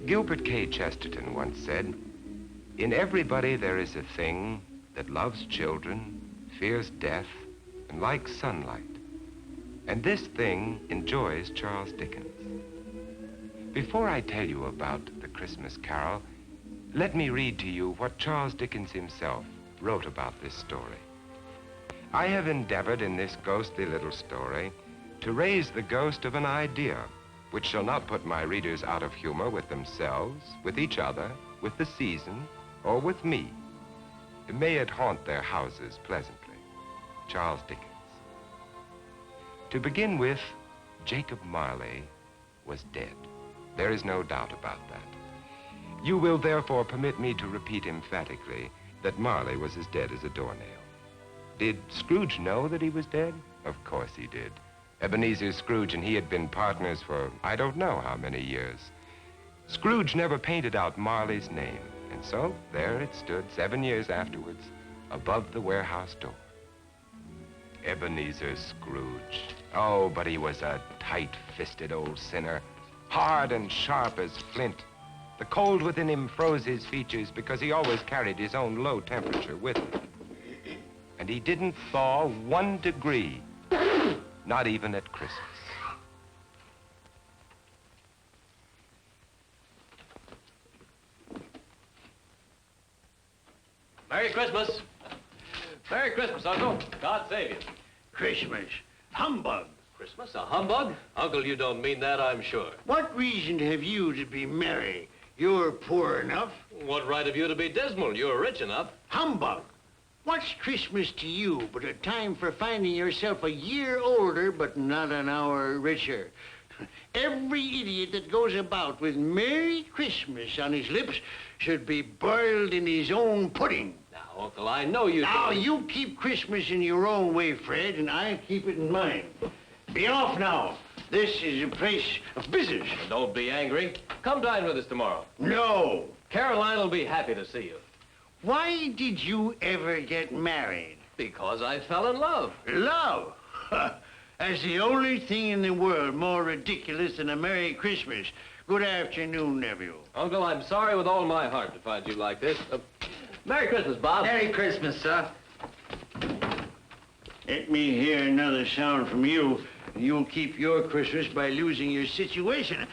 Gilbert K. Chesterton once said, "In everybody there is a thing that loves children, fears death, and likes sunlight. And this thing enjoys Charles Dickens." Before I tell you about the Christmas Carol, let me read to you what Charles Dickens himself wrote about this story. "I have endeavored in this ghostly little story to raise the ghost of an idea which shall not put my readers out of humor with themselves, with each other, with the season, or with me. May it haunt their houses pleasantly." Charles Dickens. To begin with, Jacob Marley was dead. There is no doubt about that. You will therefore permit me to repeat emphatically that Marley was as dead as a doornail. Did Scrooge know that he was dead? Of course he did. Ebenezer Scrooge and he had been partners for I don't know how many years. Scrooge never painted out Marley's name, and so there it stood 7 years afterwards above the warehouse door. Ebenezer Scrooge. Oh, but he was a tight-fisted old sinner, hard and sharp as flint. The cold within him froze his features because he always carried his own low temperature with him. And he didn't thaw 1 degree. Not even at Christmas. Merry Christmas. Merry Christmas, Uncle. God save you. Christmas. Humbug. Christmas? A humbug? Uncle, you don't mean that, I'm sure. What reason have you to be merry? You're poor enough. What right have you to be dismal? You're rich enough. Humbug. What's Christmas to you but a time for finding yourself a year older but not an hour richer? Every idiot that goes about with Merry Christmas on his lips should be boiled in his own pudding. Now, Uncle, I know you... Now, you keep Christmas in your own way, Fred, and I keep it in mine. Be off now. This is a place of business. Don't be angry. Come dine with us tomorrow. No. Caroline will be happy to see you. Why did you ever get married? Because I fell in love. Love? That's the only thing in the world more ridiculous than a Merry Christmas. Good afternoon, nephew. Uncle, I'm sorry with all my heart to find you like this. Merry Christmas, Bob. Merry Christmas, sir. Let me hear another sound from you, and you'll keep your Christmas by losing your situation.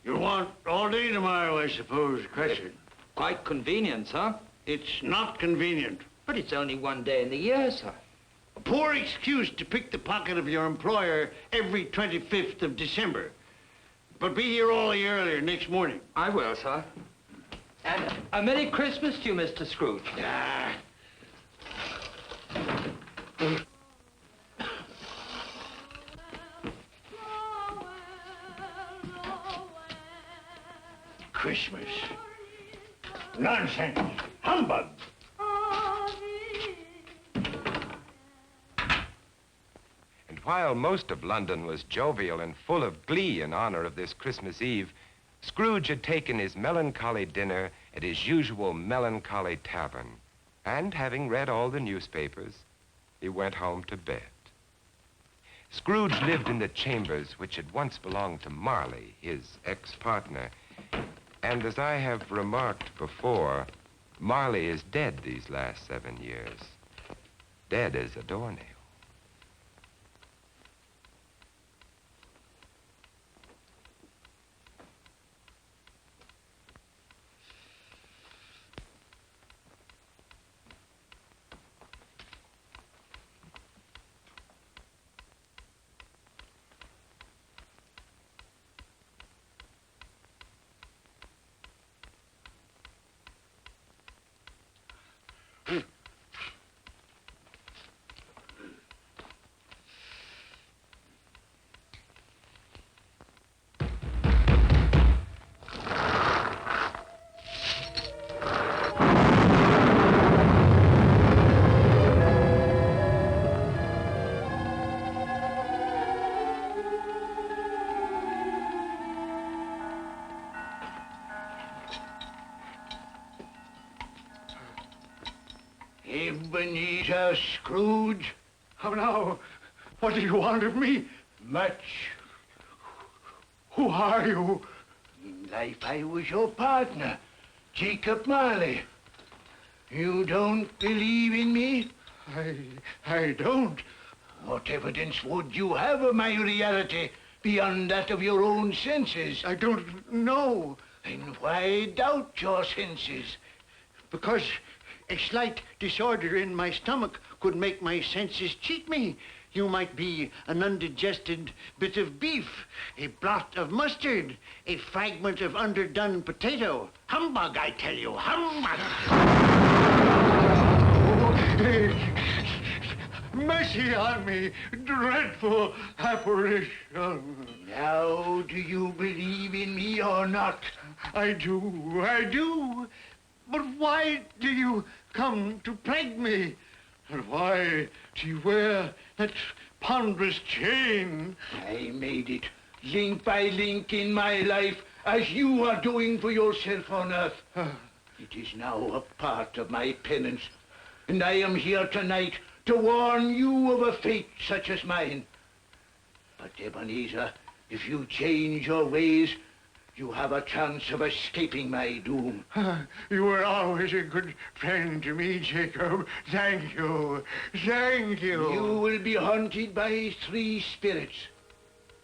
You'll want all day tomorrow, I suppose, Crescent. Quite convenient, sir. It's not convenient. But it's only 1 day in the year, sir. A poor excuse to pick the pocket of your employer every 25th of December. But be here all the earlier next morning. I will, sir. And a Merry Christmas to you, Mr. Scrooge. Ah. Christmas. Nonsense. Humbug. And while most of London was jovial and full of glee in honor of this Christmas Eve, Scrooge had taken his melancholy dinner at his usual melancholy tavern, and having read all the newspapers, he went home to bed. Scrooge lived in the chambers which had once belonged to Marley, his ex-partner, and as I have remarked before, Marley is dead these last 7 years. Dead as a doornail. Ebenezer Scrooge? How now? What do you want of me? Much. Who are you? In life I was your partner, Jacob Marley. You don't believe in me? I don't. What evidence would you have of my reality beyond that of your own senses? I don't know. Then why doubt your senses? Because a slight disorder in my stomach could make my senses cheat me. You might be an undigested bit of beef, a blot of mustard, a fragment of underdone potato. Humbug, I tell you, humbug! Mercy on me, dreadful apparition. Now, do you believe in me or not? I do. But why do you come to plague me? And why do you wear that ponderous chain? I made it, link by link in my life, as you are doing for yourself on earth. It is now a part of my penance, and I am here tonight to warn you of a fate such as mine. But Ebenezer, if you change your ways, you have a chance of escaping my doom. You were always a good friend to me, Jacob. Thank you. Thank you. You will be haunted by 3 spirits.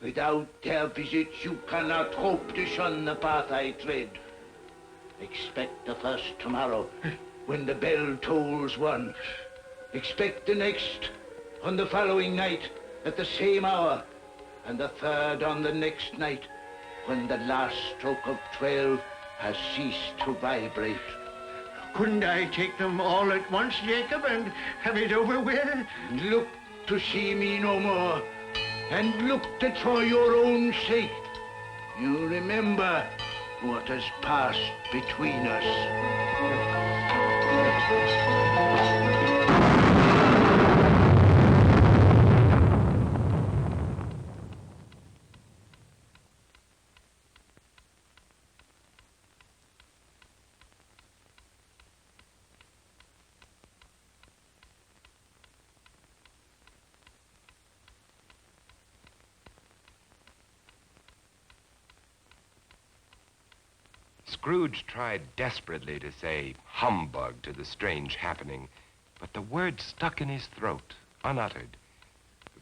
Without their visits, you cannot hope to shun the path I tread. Expect the first tomorrow, when the bell tolls 1. Expect the next on the following night at the same hour, and the third on the next night, when the last stroke of 12 has ceased to vibrate. Couldn't I take them all at once, Jacob, and have it over with? Look to see me no more, and look that for your own sake you remember what has passed between us. Scrooge tried desperately to say humbug to the strange happening, but the word stuck in his throat, unuttered,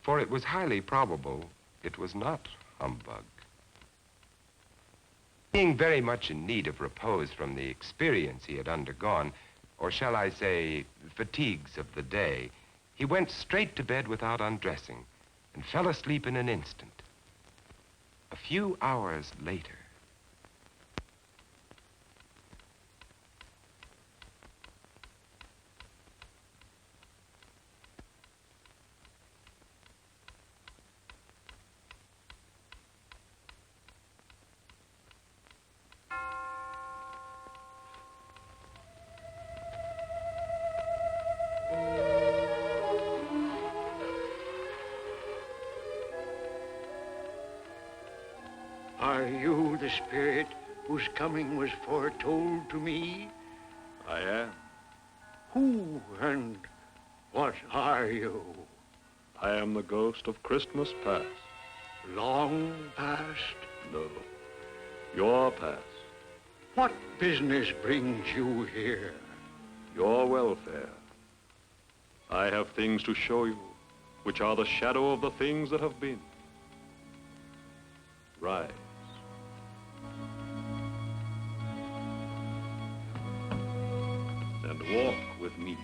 for it was highly probable it was not humbug. Being very much in need of repose from the experience he had undergone, or shall I say, fatigues of the day, he went straight to bed without undressing and fell asleep in an instant. A few hours later, Are you the spirit whose coming was foretold to me? I am. Who and what are you? I am the ghost of Christmas past. Long past? No, your past. What business brings you here? Your welfare. I have things to show you, which are the shadow of the things that have been. Rise. And walk with me.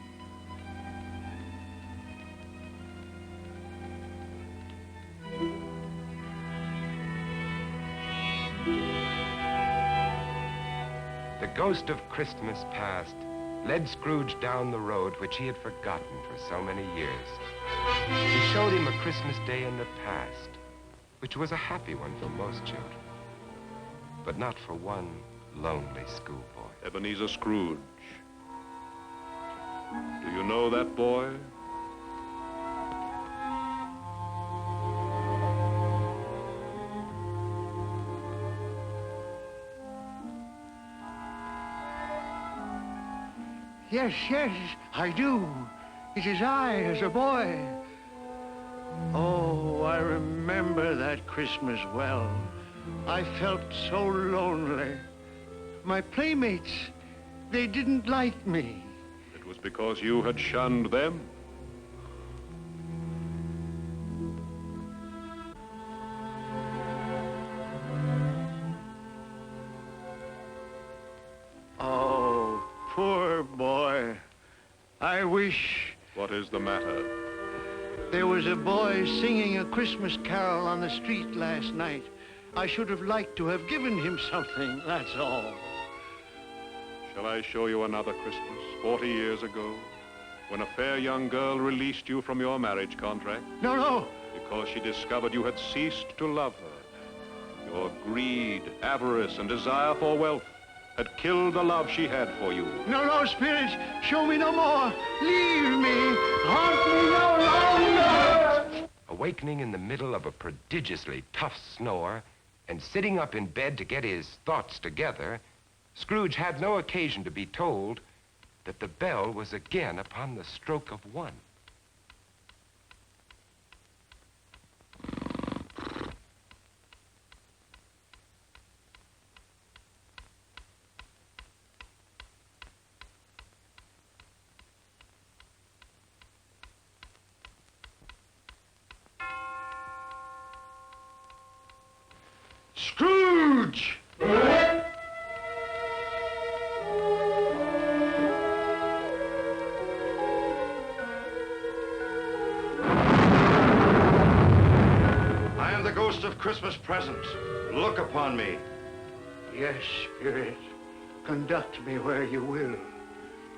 The ghost of Christmas past led Scrooge down the road which he had forgotten for so many years. He showed him a Christmas day in the past, which was a happy one for most children, but not for one lonely schoolboy. Ebenezer Scrooge. Do you know that boy? Yes, yes, I do. It is I as a boy. Oh, I remember that Christmas well. I felt so lonely. My playmates, they didn't like me. It was because you had shunned them. Oh, poor boy. I wish What is the matter? there was a boy singing a Christmas carol on the street last night. I should have liked to have given him something, that's all. Shall I show you another Christmas, 40 years ago, when a fair young girl released you from your marriage contract No, no. because she discovered you had ceased to love her? Your greed, avarice, and desire for wealth had killed the love she had for you. No, no, Spirit, show me no more. Leave me. Haunt me no longer. Awakening in the middle of a prodigiously tough snore and sitting up in bed to get his thoughts together, Scrooge had no occasion to be told that the bell was again upon the stroke of one. Scrooge! I am the ghost of Christmas present. Look upon me. Yes, Spirit, conduct me where you will.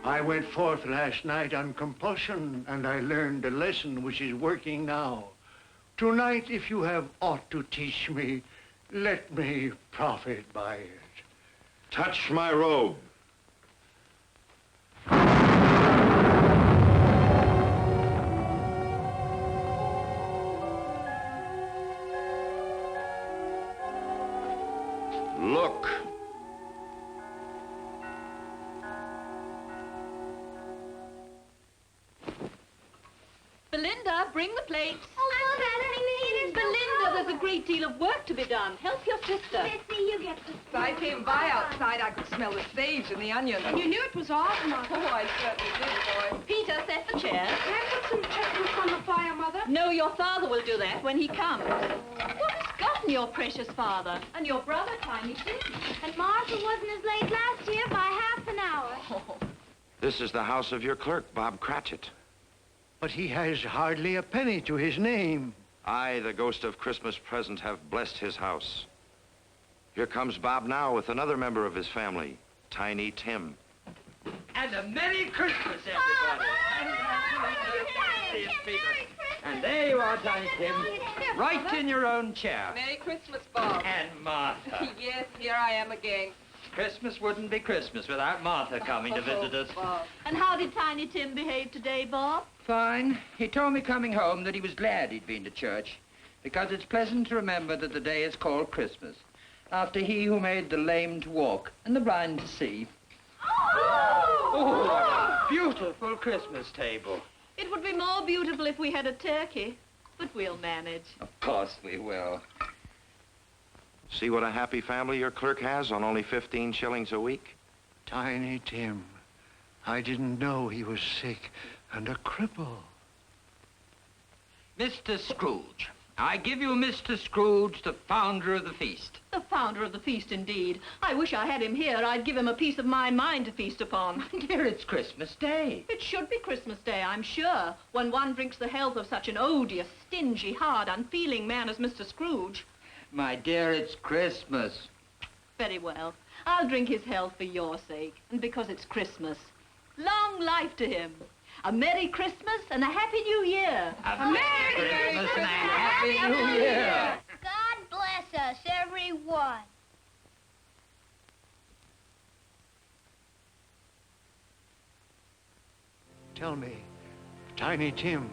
I went forth last night on compulsion, and I learned a lesson which is working now. Tonight, if you have aught to teach me, let me profit by it. Touch my robe. Look. Belinda, bring the plates. Oh, Mother, Belinda, there's a great deal of work to be done. Help your sister. Missy, you get the... If I came by outside, I could smell the sage and the onions. And you knew it was off, Mother. Oh, I certainly did, boy. Peter, set the chairs. Can I put some chestnuts on the fire, Mother? No, your father will do that when he comes. What has gotten your precious father? And your brother, Tiny Tim? And Martha wasn't as late last year by half an hour. Oh. This is the house of your clerk, Bob Cratchit. But he has hardly a penny to his name. I, the ghost of Christmas present, have blessed his house. Here comes Bob now with another member of his family, Tiny Tim. And a Merry Christmas, everybody. And there you are, Tiny Tim, right in your own chair. Merry Christmas, Bob. And Martha. Yes, here I am again. Christmas wouldn't be Christmas without Martha coming to visit us. Bob. And how did Tiny Tim behave today, Bob? Fine. He told me coming home that he was glad he'd been to church, because it's pleasant to remember that the day is called Christmas. after he who made the lame to walk and the blind to see. Oh, what a beautiful Christmas table. it would be more beautiful if we had a turkey, but we'll manage. Of course we will. See what a happy family your clerk has on only 15 shillings a week? Tiny Tim. I didn't know he was sick and a cripple. Mr. Scrooge. I give you Mr. Scrooge, the founder of the feast. The founder of the feast, indeed. I wish I had him here. I'd give him a piece of my mind to feast upon. Dear, it's Christmas Day. It should be Christmas Day, I'm sure, when one drinks the health of such an odious, stingy, hard, unfeeling man as Mr. Scrooge. My dear, it's Christmas. Very well. I'll drink his health for your sake, and because it's Christmas. Long life to him. A Merry Christmas and a Happy New Year. A Merry Christmas and a Happy New Year. God bless us, everyone. Tell me, Tiny Tim,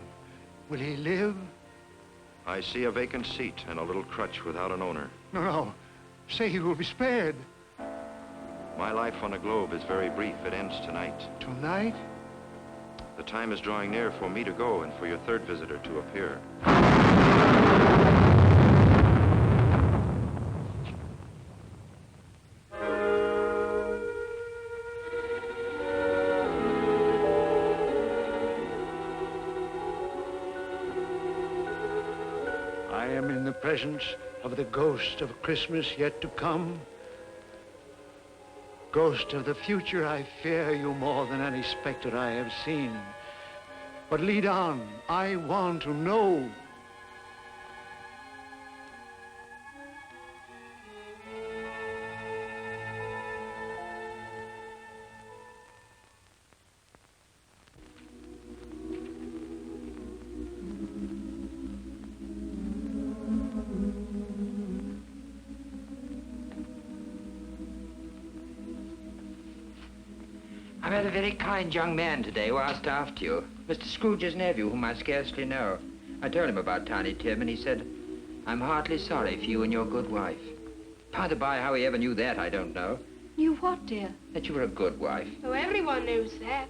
will he live? I see a vacant seat and a little crutch without an owner. No. Say he will be spared. My life on the globe is very brief. It ends tonight. Tonight? The time is drawing near for me to go and for your third visitor to appear. I am in the presence of the ghost of Christmas yet to come. Ghost of the future, I fear you more than any specter I have seen. But lead on, I want to know. I met a very kind young man today who asked after you. Mr. Scrooge's nephew, whom I scarcely know. I told him about Tiny Tim, and he said, I'm heartily sorry for you and your good wife. By the by, how he ever knew that, I don't know. You what, dear? That you were a good wife. Oh, everyone knows that.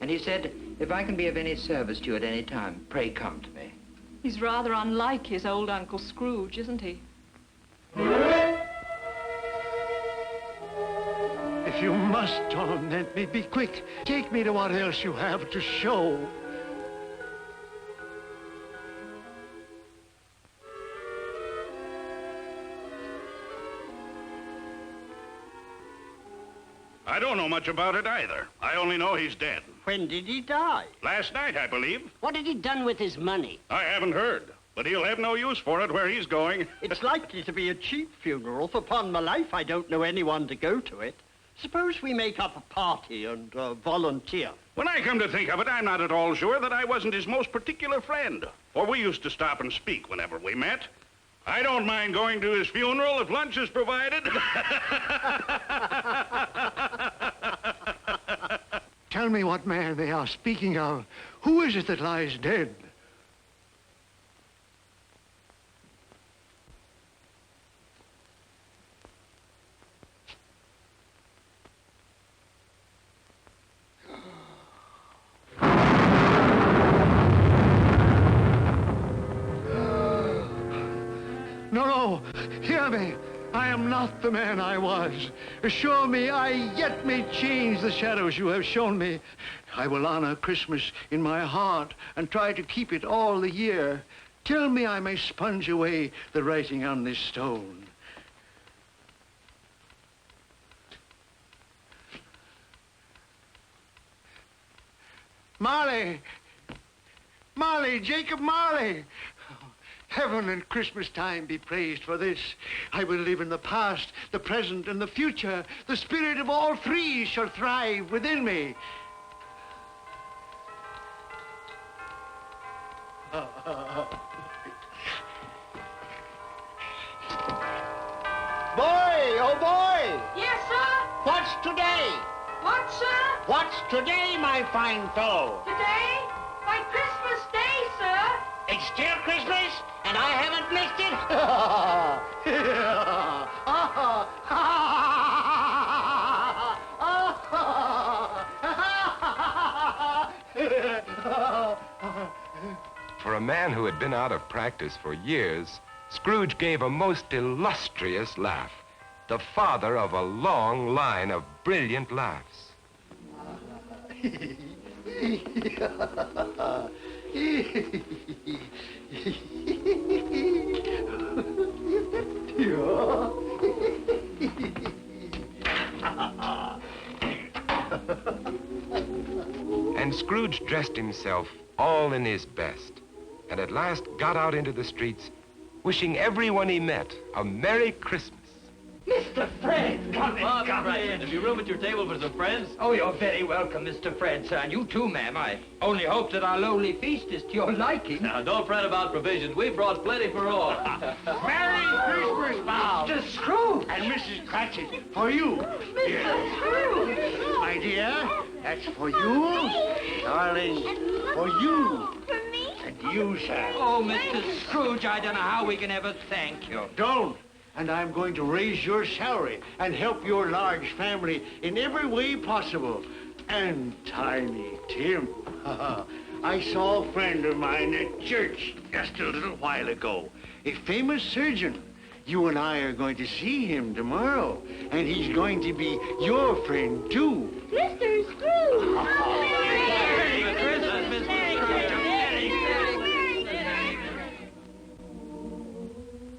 And he said, if I can be of any service to you at any time, pray come to me. He's rather unlike his old Uncle Scrooge, isn't he? If you must torment me, be quick. Take me to what else you have to show. I don't know much about it either. I only know he's dead. When did he die? Last night, I believe. What had he done with his money? I haven't heard, but he'll have no use for it where he's going. It's likely to be a cheap funeral, for upon my life I don't know anyone to go to it. Suppose we make up a party and volunteer. When I come to think of it, I'm not at all sure that I wasn't his most particular friend, for we used to stop and speak whenever we met. I don't mind going to his funeral if lunch is provided. Tell me what man they are speaking of. Who is it that lies dead? No, hear me. I am not the man I was. Assure me I yet may change the shadows you have shown me. I will honor Christmas in my heart and try to keep it all the year. Tell me I may sponge away the writing on this stone. Marley! Marley! Jacob Marley! Heaven and Christmas time be praised for this. I will live in the past, the present, and the future. The spirit of all three shall thrive within me. Boy, oh boy! Yes, sir? What's today? What, sir? What's today, my fine fellow? Today? Why, Christmas Day, sir. It's still Christmas, and I haven't missed it. For a man who had been out of practice for years, Scrooge gave a most illustrious laugh, the father of a long line of brilliant laughs. And Scrooge dressed himself all in his best, and at last got out into the streets, wishing everyone he met a Merry Christmas. Mr. Fred, come Vincent, have you room at your table for some friends? Oh, you're very welcome, Mr. Fred, sir. And you too, ma'am. I only hope that our lowly feast is to your liking. Now, don't fret about provisions. We've brought plenty for all. Merry Christmas, Bob! Mr. Scrooge! And Mrs. Cratchit, for you. Mr. Scrooge! My dear, that's for you. Darling, for you. For me? And you, sir. Oh, Mr. Scrooge, I don't know how we can ever thank you. Don't. And I'm going to raise your salary and help your large family in every way possible. And Tiny Tim, I saw a friend of mine at church just a little while ago, a famous surgeon. You and I are going to see him tomorrow, and he's going to be your friend, too. Mr. Scrooge! Merry Christmas, Mr. Scrooge.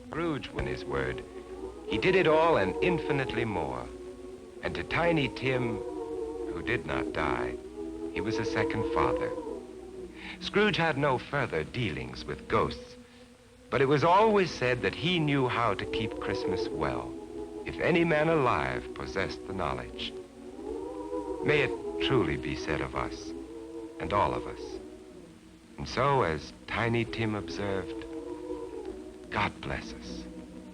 Scrooge won his word. He did it all and infinitely more. And to Tiny Tim, who did not die, he was a second father. Scrooge had no further dealings with ghosts, but it was always said that he knew how to keep Christmas well, if any man alive possessed the knowledge. May it truly be said of us, and all of us. And so, as Tiny Tim observed, God bless us,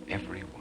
everyone.